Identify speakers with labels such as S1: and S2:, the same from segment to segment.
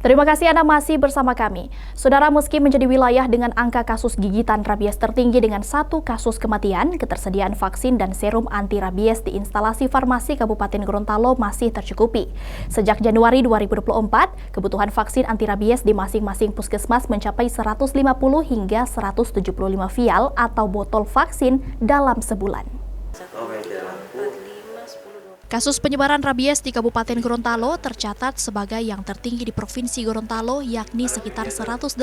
S1: Terima kasih Anda masih bersama kami. Saudara, meski menjadi wilayah dengan angka kasus gigitan rabies tertinggi dengan 1 kasus kematian, ketersediaan vaksin dan serum anti rabies di instalasi farmasi Kabupaten Gorontalo masih tercukupi. Sejak Januari 2024, kebutuhan vaksin anti rabies di masing-masing puskesmas mencapai 150 hingga 175 vial atau botol vaksin dalam sebulan. Kasus penyebaran rabies di Kabupaten Gorontalo tercatat sebagai yang tertinggi di Provinsi Gorontalo, yakni sekitar 183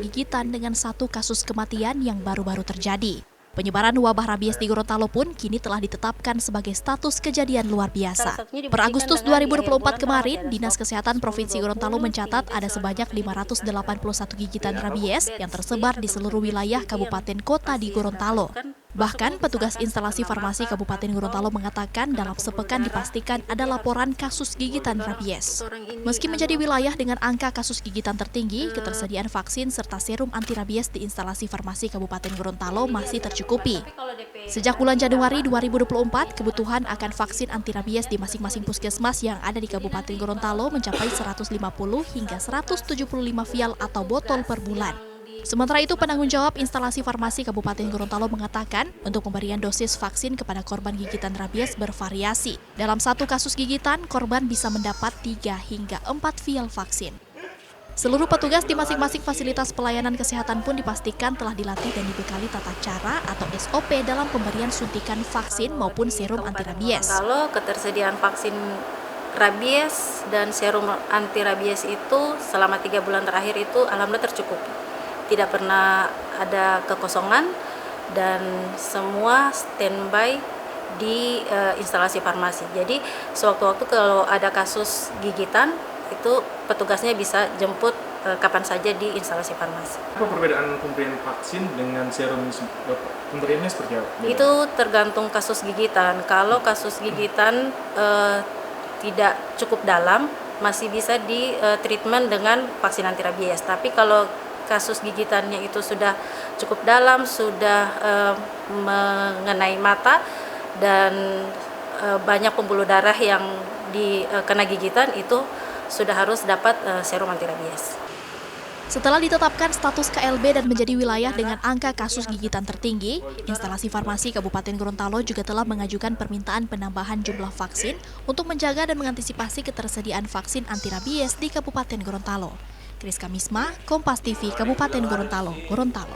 S1: gigitan dengan 1 kasus kematian yang baru-baru terjadi. Penyebaran wabah rabies di Gorontalo pun kini telah ditetapkan sebagai status kejadian luar biasa. Per Agustus 2024 kemarin, Dinas Kesehatan Provinsi Gorontalo mencatat ada sebanyak 581 gigitan rabies yang tersebar di seluruh wilayah kabupaten kota di Gorontalo. Bahkan, petugas instalasi farmasi Kabupaten Gorontalo mengatakan dalam sepekan dipastikan ada laporan kasus gigitan rabies. Meski menjadi wilayah dengan angka kasus gigitan tertinggi, ketersediaan vaksin serta serum anti rabies di instalasi farmasi Kabupaten Gorontalo masih tercukupi. Sejak bulan Januari 2024, kebutuhan akan vaksin anti rabies di masing-masing puskesmas yang ada di Kabupaten Gorontalo mencapai 150 hingga 175 vial atau botol per bulan. Sementara itu, penanggung jawab instalasi farmasi Kabupaten Gorontalo mengatakan untuk pemberian dosis vaksin kepada korban gigitan rabies bervariasi. Dalam 1 kasus gigitan, korban bisa mendapat 3 hingga 4 vial vaksin. Seluruh petugas di masing-masing fasilitas pelayanan kesehatan pun dipastikan telah dilatih dan dibekali tata cara atau SOP dalam pemberian suntikan vaksin maupun serum anti rabies.
S2: Kalau ketersediaan vaksin rabies dan serum anti rabies itu selama 3 bulan terakhir itu alhamdulillah tercukupi. Tidak pernah ada kekosongan dan semua standby di instalasi farmasi. Jadi sewaktu-waktu kalau ada kasus gigitan itu petugasnya bisa jemput kapan saja di instalasi farmasi.
S3: Apa perbedaan pemberian vaksin dengan serum pemberiannya seperti apa?
S2: Itu tergantung kasus gigitan. Kalau kasus gigitan tidak cukup dalam, masih bisa di treatment dengan vaksin anti rabies. Tapi kalau kasus gigitannya itu sudah cukup dalam, sudah mengenai mata dan banyak pembuluh darah yang kena gigitan, itu sudah harus dapat serum anti rabies.
S1: Setelah ditetapkan status KLB dan menjadi wilayah dengan angka kasus gigitan tertinggi, instalasi farmasi Kabupaten Gorontalo juga telah mengajukan permintaan penambahan jumlah vaksin untuk menjaga dan mengantisipasi ketersediaan vaksin anti rabies di Kabupaten Gorontalo. Kriska Misma, Kompas TV, Kabupaten Gorontalo, Gorontalo.